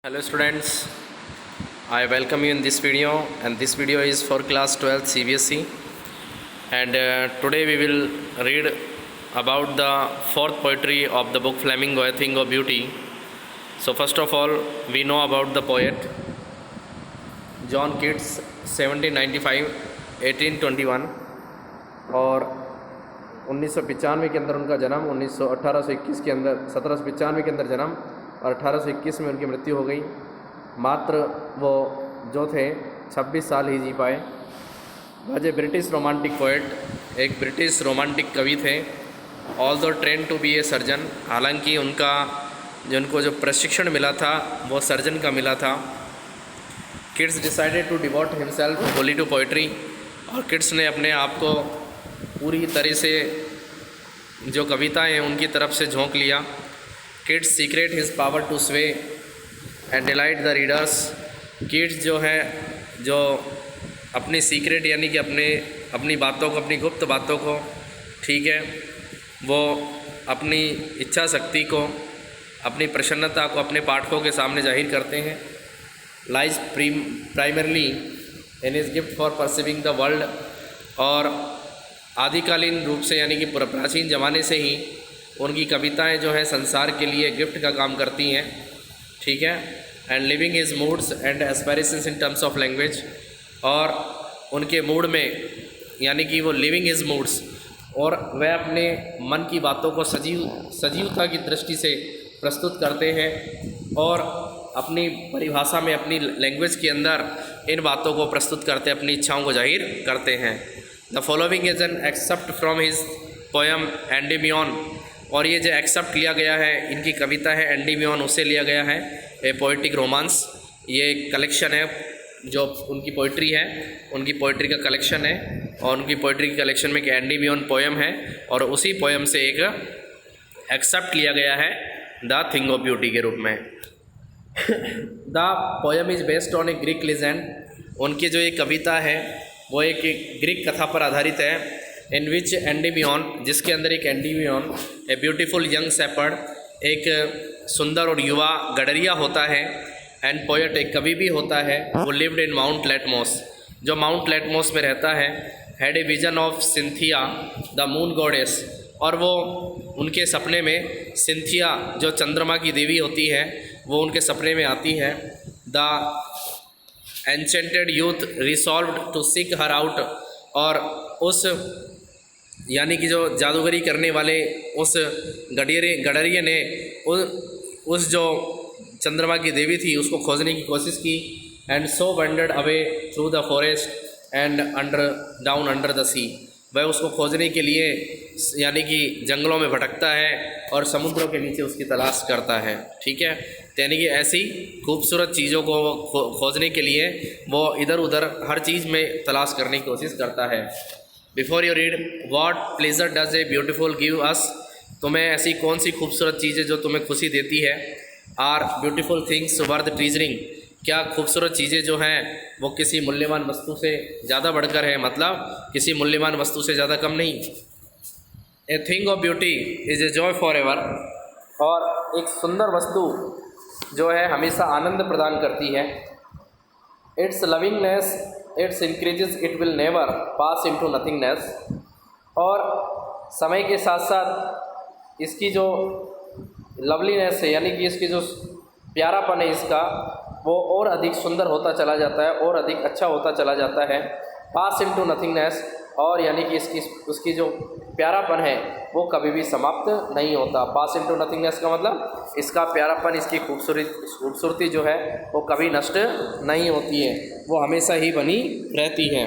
Hello students, I welcome you in this video, and this video is for class 12 CBSE, and today we will read about the fourth poetry of the book Flamingo, A Thing of Beauty. So first of all, we know about the poet John Keats 1795 1821 और 1995 के अंदर उनका जन्म, 1821 के अंदर 1795 के अंदर जन्म और 1821 में उनकी मृत्यु हो गई। मात्र वो जो थे 26 साल ही जी पाए। वह ब्रिटिश रोमांटिक पोएट, एक ब्रिटिश रोमांटिक कवि थे। Although train to be a surgeon, हालांकि उनको जो प्रशिक्षण मिला था वो सर्जन का मिला था। Keats decided to devote himself wholly to poetry, और किड्स ने अपने आप को पूरी तरह से जो कविताएं हैं उनकी तरफ से झोंक लिया। Kids secret his power to sway and delight the readers. Kids जो है जो अपनी सीक्रेट यानी कि अपनी बातों को, अपनी गुप्त बातों को, ठीक है, वो अपनी इच्छा शक्ति को, अपनी प्रसन्नता को अपने पाठकों के सामने जाहिर करते हैं। Lies primarily in is gift for perceiving the world, और आदिकालीन रूप से यानी कि प्राचीन ज़माने से ही उनकी कविताएं जो हैं संसार के लिए गिफ्ट का काम करती हैं, ठीक है। And living his moods and aspirations in terms of language, और उनके मूड में यानी कि वो लिविंग हिज मूड्स, और वह अपने मन की बातों को सजीवता की दृष्टि से प्रस्तुत करते हैं और अपनी परिभाषा में, अपनी लैंग्वेज के अंदर इन बातों को प्रस्तुत करते, अपनी इच्छाओं को जाहिर करते हैं। The following is an excerpt from his poem Endymion, और ये जो एक्सेप्ट लिया गया है, इनकी कविता है एंडीमियन, उसे लिया गया है। ए पोइटिक रोमांस, ये कलेक्शन है जो उनकी पोइट्री है, उनकी पोइट्री का कलेक्शन है, और उनकी पोइट्री के कलेक्शन में एक एंडीमियन पोएम है, और उसी पोएम से एक एक्सेप्ट लिया गया है द थिंग ऑफ ब्यूटी के रूप में। The poem is based on A Greek legend, उनकी जो ये कविता है वो एक ग्रीक कथा पर आधारित है। इन विच एंडीमियन, जिसके अंदर एक Endymion, a beautiful young shepherd, एक सुंदर और युवा गडरिया होता है, एंड पोएट, एक कवि भी होता है। वो लिव्ड इन माउंट लेटमोस, जो माउंट लेटमोस में रहता है। Had a vision of Cynthia the moon goddess, और वो उनके सपने में सिंथिया जो चंद्रमा की देवी होती है वो उनके सपने में आती है। The enchanted youth resolved to seek her out, और उस यानी कि जो जादूगरी करने वाले उस गडरिये ने उस जो चंद्रमा की देवी थी उसको खोजने की कोशिश की। And so wandered away through the forest and down under the sea, वह उसको खोजने के लिए यानी कि जंगलों में भटकता है और समुद्रों के नीचे उसकी तलाश करता है, ठीक है। यानी कि ऐसी खूबसूरत चीज़ों को खोजने के लिए वो इधर उधर हर चीज़ में तलाश करने की कोशिश करता है। Before you read, what pleasure does a beautiful give us, तुम्हें ऐसी कौन सी खूबसूरत चीज़ें जो तुम्हें खुशी देती है। आर ब्यूटीफुल थिंग्स वर्थ ट्रीजरिंग, क्या खूबसूरत चीज़ें जो हैं वो किसी मूल्यवान वस्तु से ज़्यादा बढ़कर है, मतलब किसी मूल्यवान वस्तु से ज़्यादा कम नहीं। A thing of beauty is a joy for ever, और एक सुंदर वस्तु जो है हमेशा आनंद प्रदान करती है। Its lovingness its increases, it will never pass into nothingness, और समय के साथ साथ इसकी जो लवलीनेस है यानी कि इसकी जो प्यारापन है इसका, वो और अधिक सुंदर होता चला जाता है और अधिक अच्छा होता चला जाता है। पास इनटू नथिंगनेस, और यानी कि उसकी जो प्यारापन है वो कभी भी समाप्त नहीं होता। पास इनटू नथिंगनेस का मतलब इसका प्यारापन, इसकी खूबसूरती जो है वो कभी नष्ट नहीं होती है, वो हमेशा ही बनी रहती है।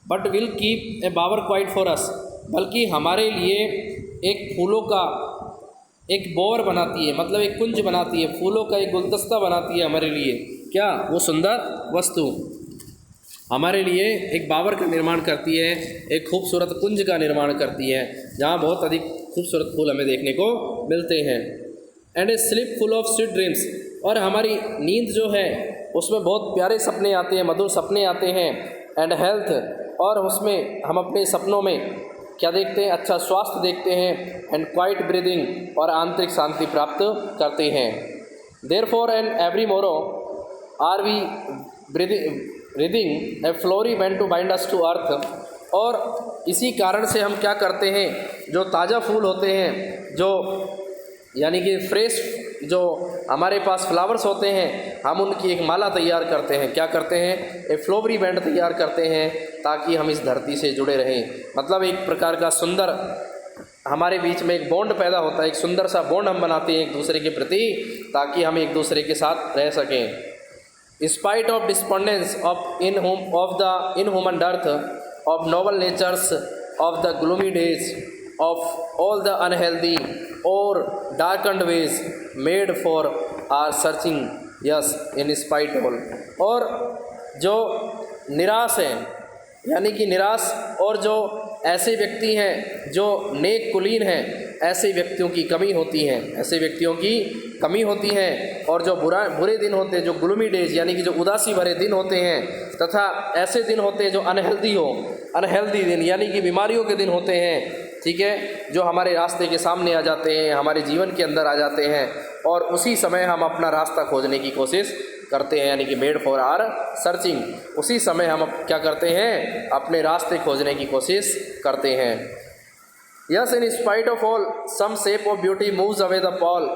But will keep a bower quiet for us, बल्कि हमारे लिए एक फूलों का एक बोर बनाती है, मतलब एक कुंज बनाती है, फूलों का एक गुलदस्ता बनाती है हमारे लिए। क्या? वो सुंदर वस्तु हमारे लिए एक बावर का निर्माण करती है, एक खूबसूरत कुंज का निर्माण करती है, जहाँ बहुत अधिक खूबसूरत फूल हमें देखने को मिलते हैं। And A sleep full of sweet dreams, और हमारी नींद जो है उसमें बहुत प्यारे सपने आते हैं, मधुर सपने आते हैं। एंड हेल्थ, और उसमें हम अपने सपनों में क्या देखते हैं? अच्छा स्वास्थ्य देखते हैं। एंड क्वाइट ब्रीदिंग, और आंतरिक शांति प्राप्त करते हैं। Therefore and every morrow are we breathing a flowery band to bind us to earth। और इसी कारण से हम क्या करते हैं, जो ताज़ा फूल होते हैं, जो यानी कि फ्रेश जो हमारे पास फ्लावर्स होते हैं, हम उनकी एक माला तैयार करते हैं। क्या करते हैं, एक फ्लोवरी बैंड तैयार करते हैं ताकि हम इस धरती से जुड़े रहें। मतलब एक प्रकार का सुंदर हमारे बीच में एक बॉन्ड पैदा होता है, एक सुंदर सा बॉन्ड हम बनाते हैं एक दूसरे के प्रति, ताकि हम एक दूसरे के साथ रह सकें। Spite of despondence of the inhuman dearth of noble natures of the gloomy days of all the unhealthy और darkened ways made for our searching yes in spite all. और जो निराश हैं, यानी कि निराश और जो ऐसे व्यक्ति हैं जो नेक कुलीन हैं, ऐसे व्यक्तियों की कमी होती है, ऐसे व्यक्तियों की कमी होती है। और जो बुरे दिन होते हैं, जो ग्लूमी डेज यानी कि जो उदासी भरे दिन होते हैं, तथा ऐसे दिन होते हैं जो अनहेल्दी दिन यानी कि बीमारियों के दिन होते हैं, ठीक है, जो हमारे रास्ते के सामने आ जाते हैं, हमारे जीवन के अंदर आ जाते हैं, और उसी समय हम अपना रास्ता खोजने की कोशिश करते हैं, यानी कि मेड फॉर आर सर्चिंग। उसी समय हम क्या करते हैं, अपने रास्ते खोजने की कोशिश करते हैं। Yes in spite of all some shape of beauty moves away the pall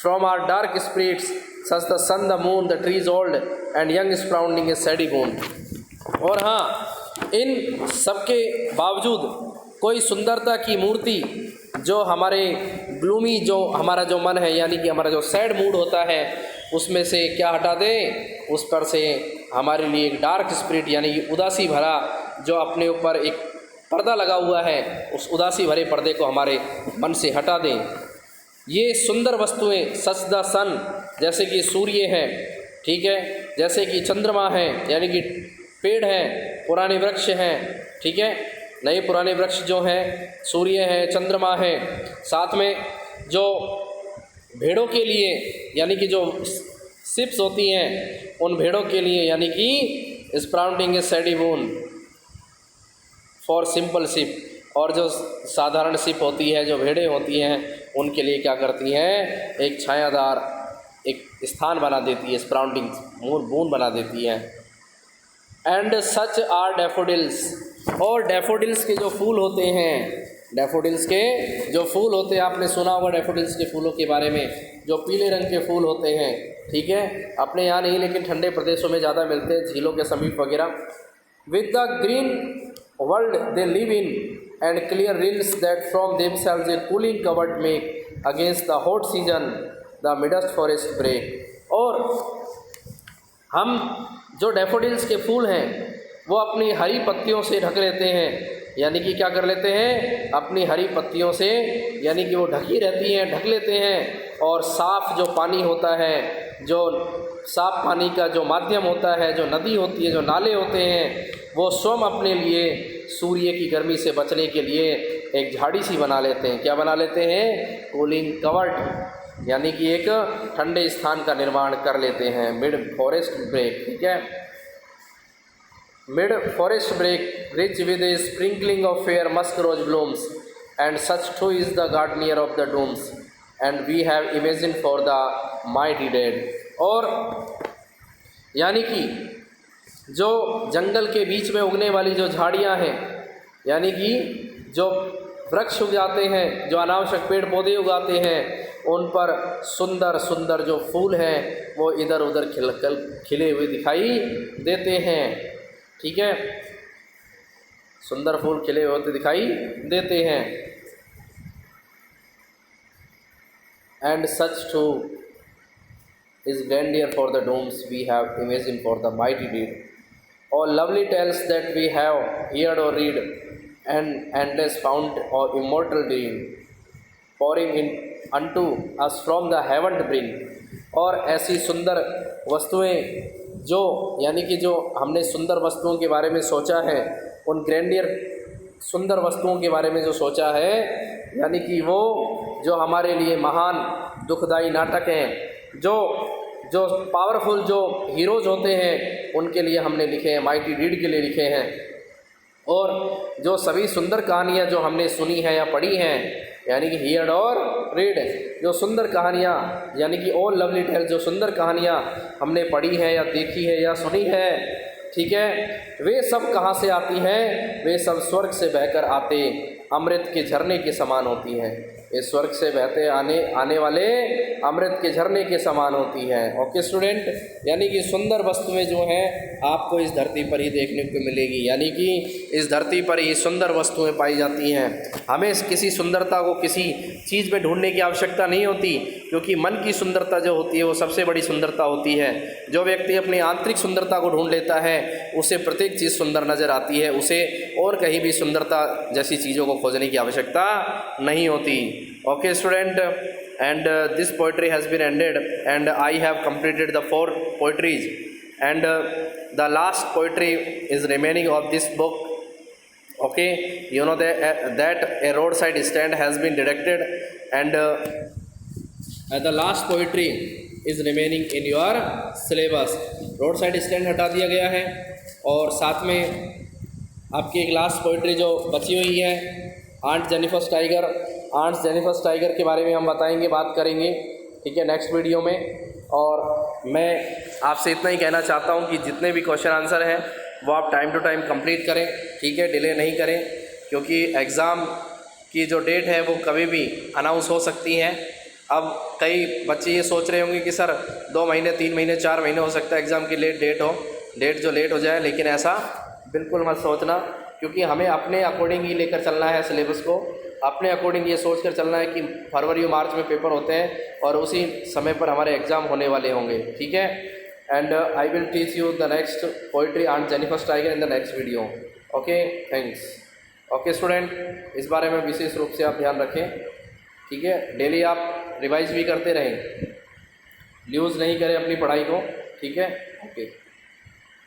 from our dark spirits such the sun the moon the trees old and young sprouting a shady moon. और हाँ, इन सबके बावजूद कोई सुंदरता की मूर्ति जो हमारे gloomy जो हमारा जो मन है, यानी कि हमारा जो सैड मूड होता है, उसमें से क्या हटा दें, उस पर से हमारे लिए एक डार्क स्पिरिट यानी कि उदासी भरा जो अपने ऊपर एक पर्दा लगा हुआ है, उस उदासी भरे पर्दे को हमारे मन से हटा दें। ये सुंदर वस्तुएं सच द सन, जैसे कि सूर्य है, ठीक है, जैसे कि चंद्रमा है, यानी कि पेड़ हैं, पुराने वृक्ष हैं, ठीक है, नए पुराने वृक्ष जो हैं, सूर्य है, चंद्रमा है, साथ में जो भेड़ों के लिए यानी कि जो शिप्स होती हैं, उन भेड़ों के लिए यानी कि स्प्राउंडिंग a shady moon for simple ship, और जो साधारण शिप होती है, जो भेड़ें होती हैं, उनके लिए क्या करती हैं, एक छायादार एक स्थान बना देती है, स्प्राउंडिंग मून बना देती है। एंड सच आर डैफोडिल्स, और डैफोडिल्स के जो फूल होते हैं, डैफोडिल्स के जो फूल होते हैं, आपने सुना होगा डैफोडिल्स के फूलों के बारे में, जो पीले रंग के फूल होते हैं, ठीक है, अपने यहाँ नहीं लेकिन ठंडे प्रदेशों में ज़्यादा मिलते हैं, झीलों के समीप वगैरह। With the green world they live in and clear rills that from themselves a cooling covert make against the hot season the midst forest brake. और हम जो डैफोडिल्स के फूल हैं, वो अपनी हरी पत्तियों से ढक लेते हैं, यानी कि क्या कर लेते हैं, अपनी हरी पत्तियों से यानी कि वो ढकी रहती हैं, ढक लेते हैं। और साफ़ जो पानी होता है, जो साफ़ पानी का जो माध्यम होता है, जो नदी होती है, जो नाले होते हैं, वो स्वयं अपने लिए सूर्य की गर्मी से बचने के लिए एक झाड़ी सी बना लेते हैं। क्या बना लेते हैं, कूलिंग कवर्ड, यानी कि एक ठंडे स्थान का निर्माण कर लेते हैं। मिड फॉरेस्ट ब्रेक, ठीक है, mid forest brake rich with a sprinkling of fair musk rose blooms and such too is the grandeur of the dooms and we have imagine for the mighty dead. और यानी कि जो जंगल के बीच में उगने वाली जो झाड़ियाँ हैं, यानी कि जो वृक्ष उगाते हैं, जो अनावश्यक पेड़ पौधे उगाते हैं, उन पर सुंदर सुंदर जो फूल हैं वो इधर उधर खिले हुए दिखाई देते हैं, ठीक है, सुंदर फूल खिले होते दिखाई देते हैं। And such too is grandeur for the dooms we have imagine for the mighty deed और lovely tales that we have heard और रीड एंड एंडलेस फाउंड और immortal dream pouring in unto us from the heaven to bring। और ऐसी सुंदर वस्तुएं जो यानी कि जो हमने सुंदर वस्तुओं के बारे में सोचा है, उन ग्रैंडियर सुंदर वस्तुओं के बारे में जो सोचा है, यानी कि वो जो हमारे लिए महान दुखदाई नाटक हैं, जो पावरफुल जो हीरोज़ होते हैं, उनके लिए हमने लिखे हैं, माइटी डीड के लिए लिखे हैं। और जो सभी सुंदर कहानियाँ जो हमने सुनी हैं या पढ़ी हैं, यानी कि हियर्ड और रीड, जो सुंदर कहानियाँ यानी कि ऑल लवली टेल, जो सुंदर कहानियाँ हमने पढ़ी है या देखी है या सुनी है, ठीक है, वे सब कहाँ से आती हैं? वे सब स्वर्ग से बहकर आते अमृत के झरने के समान होती हैं। ये स्वर्ग से बहते आने वाले अमृत के झरने के समान होती है। ओके स्टूडेंट, यानी कि सुंदर वस्तुएं जो हैं आपको इस धरती पर ही देखने को मिलेगी, यानी कि इस धरती पर ही सुंदर वस्तुएं पाई जाती हैं। हमें किसी सुंदरता को किसी चीज़ में ढूंढने की आवश्यकता नहीं होती, क्योंकि मन की सुंदरता जो होती है वो सबसे बड़ी सुंदरता होती है। जो व्यक्ति अपनी आंतरिक सुंदरता को ढूंढ लेता है उसे प्रत्येक चीज़ सुंदर नज़र आती है, उसे और कहीं भी सुंदरता जैसी चीज़ों को खोजने की आवश्यकता नहीं होती। Okay student, and this poetry has been ended and I have completed the 4 poetries, and the last poetry is remaining of this book. Okay, you know that a roadside stand has been directed, and the last poetry is remaining in your syllabus. roadside stand हटा दिया गया है और साथ में आपकी एक last poetry जो बची हुई है आंट जेनिफर टाइगर के बारे में हम बताएंगे, बात करेंगे, ठीक है, नेक्स्ट वीडियो में। और मैं आपसे इतना ही कहना चाहता हूं कि जितने भी क्वेश्चन आंसर हैं वो आप टाइम टू टाइम कंप्लीट करें, ठीक है, डिले नहीं करें, क्योंकि एग्ज़ाम की जो डेट है वो कभी भी अनाउंस हो सकती है। अब कई बच्चे ये सोच रहे होंगे कि सर 2 महीने 3 महीने 4 महीने हो सकता है एग्ज़ाम की डेट जो लेट हो जाए, लेकिन ऐसा बिल्कुल मत सोचना, क्योंकि हमें अपने अकॉर्डिंग ही लेकर चलना है सिलेबस को। अपने अकॉर्डिंग ये सोच कर चलना है कि फरवरी और मार्च में पेपर होते हैं और उसी समय पर हमारे एग्ज़ाम होने वाले होंगे, ठीक है। And I will teach you the next poetry Aunt Jennifer tiger in the next video. Okay, thanks. Okay student, इस बारे में विशेष रूप से आप ध्यान रखें, ठीक है। डेली आप रिवाइज भी करते रहें, लूज़ नहीं करें अपनी पढ़ाई को, ठीक है। ओके।